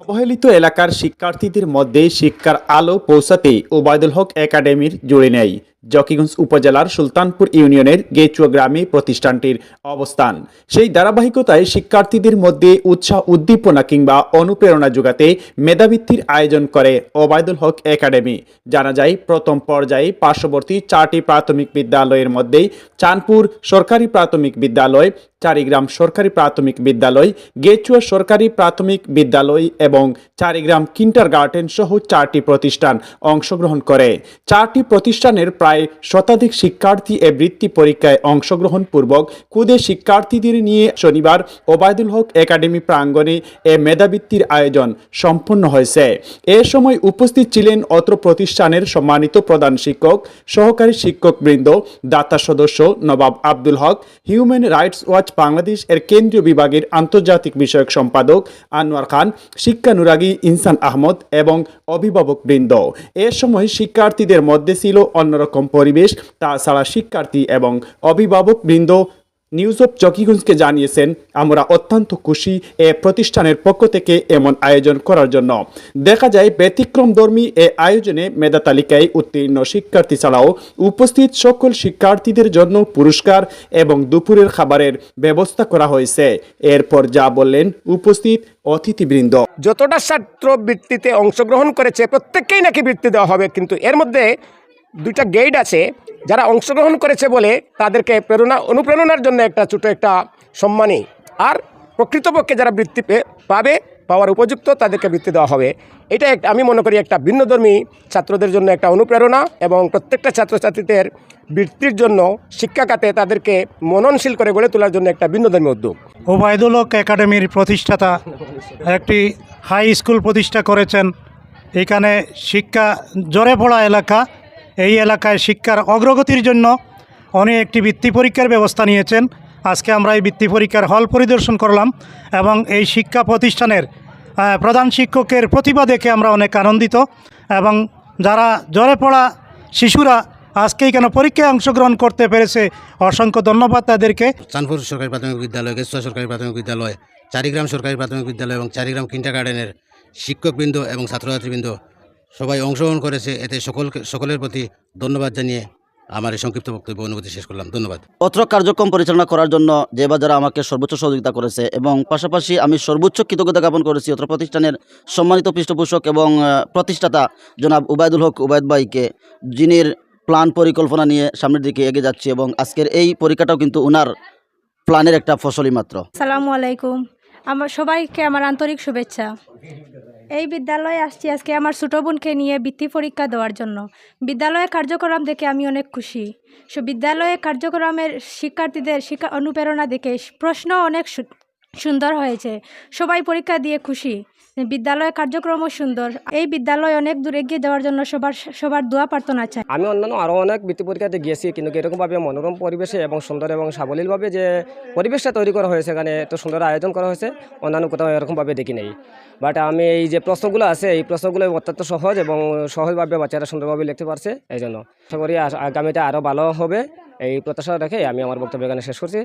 অবহেলিত এলাকার শিক্ষার্থীদের মধ্যে শিক্ষার আলো পৌঁছাতে ওবায়দুল হক একাডেমির জুড়ে নেয় জকিগঞ্জ উপজেলার সুলতানপুর ইউনিয়নের গেচুয়া গ্রামে প্রতিষ্ঠানটির অবস্থান। সেই ধারাবাহিকতায় শিক্ষার্থীদের মধ্যে উৎসাহ উদ্দীপনা কিংবা অনুপ্রেরণা যোগাতে মেধাবৃত্তির আয়োজন করে ওবায়দুল হক একাডেমি। জানা যায়, প্রথম পর্যায়ে পার্শ্ববর্তী 4টি প্রাথমিক বিদ্যালয়ের মধ্যে চাঁদপুর সরকারি প্রাথমিক বিদ্যালয়, চারিগ্রাম সরকারি প্রাথমিক বিদ্যালয়, গেচুয়া সরকারি প্রাথমিক বিদ্যালয় এবং চারিগ্রাম কিন্ডারগার্টেন সহ 4টি প্রতিষ্ঠান অংশগ্রহণ করে। 4টি প্রতিষ্ঠানের প্রায় শতাধিক শিক্ষার্থী এ বৃত্তি পরীক্ষায় অংশগ্রহণ পূর্বক ক্ষুদে শিক্ষার্থীদের নিয়ে শনিবার ওবায়দুল হক একাডেমি প্রাঙ্গণে এ মেধাবৃত্তির আয়োজন সম্পন্ন হয়েছে। এ সময় উপস্থিত ছিলেন অত্র প্রতিষ্ঠানের সম্মানিত প্রধান শিক্ষক, সহকারী শিক্ষকবৃন্দ, দাতা সদস্য নবাব আব্দুল হক, হিউম্যান রাইটস ওয়াচ বাংলাদেশ এর কেন্দ্রীয় বিভাগের আন্তর্জাতিক বিষয়ক সম্পাদক আনোয়ার খান, শিক্ষানুরাগী ইনসান আহমদ এবং অভিভাবকবৃন্দ। এ সময় শিক্ষার্থীদের মধ্যে ছিল অন্যরকম পরিবেশ। তাছাড়া শিক্ষার্থী এবং অভিভাবকবৃন্দ নিউজ অফ জকিগঞ্জকে জানিয়েছেন, আমরা অত্যন্ত খুশি এ প্রতিষ্ঠানের পক্ষ থেকে এমন আয়োজন করার জন্য। দেখা যায়, ব্যতিক্রমধর্মী এ আয়োজনে মেধা তালিকায় উত্তীর্ণ শিক্ষার্থী ছাড়াও উপস্থিত সকল শিক্ষার্থীদের জন্য পুরস্কার এবং দুপুরের খাবারের ব্যবস্থা করা হয়েছে। এরপর যা বললেন উপস্থিত অতিথিবৃন্দ। যতটা ছাত্র বৃত্তিতে অংশগ্রহণ করেছে প্রত্যেককেই নাকি বৃত্তি দেওয়া হবে, কিন্তু এর মধ্যে দুইটা গেইড আছে। যারা অংশগ্রহণ করেছে বলে তাদেরকে অনুপ্রেরণার জন্য একটা ছোটো একটা সম্মানী, আর প্রকৃতপক্ষে যারা বৃত্তি পাওয়ার উপযুক্ত তাদেরকে বৃত্তি দেওয়া হবে। এটা আমি মনে করি একটা ভিন্নধর্মী ছাত্রদের জন্য একটা অনুপ্রেরণা এবং প্রত্যেকটা ছাত্রছাত্রীদের বৃত্তির জন্য শিক্ষা খাতে তাদেরকে মননশীল করে গড়ে তোলার জন্য একটা ভিন্নধর্মী উদ্যোগ। ওবায়দুল হক একাডেমির প্রতিষ্ঠাতা একটি হাই স্কুল প্রতিষ্ঠা করেছেন। এখানে শিক্ষা ঝরে পড়া এলাকা, এই এলাকায় শিক্ষার অগ্রগতির জন্য উনি একটি বৃত্তি পরীক্ষার ব্যবস্থা নিয়েছেন। আজকে আমরা এই বৃত্তি পরীক্ষার হল পরিদর্শন করলাম এবং এই শিক্ষা প্রতিষ্ঠানের প্রধান শিক্ষকের প্রতিভা দেখে আমরা অনেক আনন্দিত। এবং যারা ঝরে পড়া শিশুরা আজকে এখানে পরীক্ষায় অংশগ্রহণ করতে পেরেছে, অসংখ্য ধন্যবাদ তাদেরকে। চাঁদপুর সরকারি প্রাথমিক বিদ্যালয়, গেচুয়া সরকারি প্রাথমিক বিদ্যালয়, চারিগ্রাম সরকারি প্রাথমিক বিদ্যালয় এবং চারিগ্রাম কিন্ডারগার্টেনের শিক্ষকবৃন্দ এবং ছাত্রছাত্রীবৃন্দ সবাই অংশগ্রহণ করেছে। এতে সকলের প্রতি ধন্যবাদ জানিয়ে আমার এই সংক্ষিপ্ত বক্তব্য অনুভূতি শেষ করলাম। ধন্যবাদ। অত্র কার্যক্রম পরিচালনা করার জন্য যে বা যারা আমাকে সর্বোচ্চ সহযোগিতা করেছে এবং পাশাপাশি আমি সর্বোচ্চ কৃতজ্ঞতা জ্ঞাপন করেছি অত্র প্রতিষ্ঠানের সম্মানিত পৃষ্ঠপোষক এবং প্রতিষ্ঠাতা জনাব ওবায়দুল হক ওবায়দ ভাইকে, যিনি প্ল্যান পরিকল্পনা নিয়ে সামনের দিকে এগিয়ে যাচ্ছে এবং আজকের এই পরীক্ষাটাও কিন্তু ওনার প্ল্যানের একটা ফসলই মাত্র। আসসালামু আলাইকুম। আমার সবাইকে আমার আন্তরিক শুভেচ্ছা। এই বিদ্যালয়ে আসছি আজকে আমার ছোটো বোনকে নিয়ে বৃত্তি পরীক্ষা দেওয়ার জন্য। বিদ্যালয়ের কার্যক্রম দেখে আমি অনেক খুশি। বিদ্যালয়ের কার্যক্রমের শিক্ষার্থীদের শিক্ষা অনুপ্রেরণা দেখে প্রশ্ন অনেক সুন্দর হয়েছে। সবাই পরীক্ষা দিয়ে খুশি। বিদ্যালয়ের কার্যক্রমও সুন্দর। এই বিদ্যালয় অনেক দূর এগিয়ে যাওয়ার জন্য সবার দোয়া প্রার্থনা চাই। আমি অন্যান্য আরও অনেক বৃত্তি পরীক্ষাতে গিয়েছি, কিন্তু এরকমভাবে মনোরম পরিবেশে এবং সুন্দর এবং সাবলীলভাবে যে পরিবেশটা তৈরি করা হয়েছে, এখানে এত সুন্দর আয়োজন করা হয়েছে, অন্যান্য কোথাও এরকমভাবে দেখি নেই। বাট আমি এই যে প্রশ্নগুলো আছে, এই প্রশ্নগুলো অত্যন্ত সহজ এবং সহজভাবে বাচ্চারা সুন্দরভাবে লিখতে পারছে। এই জন্য আশা করি আগামীতে আরও ভালো হবে, এই প্রত্যাশা রেখে আমি আমার বক্তব্য এখানে শেষ করছি।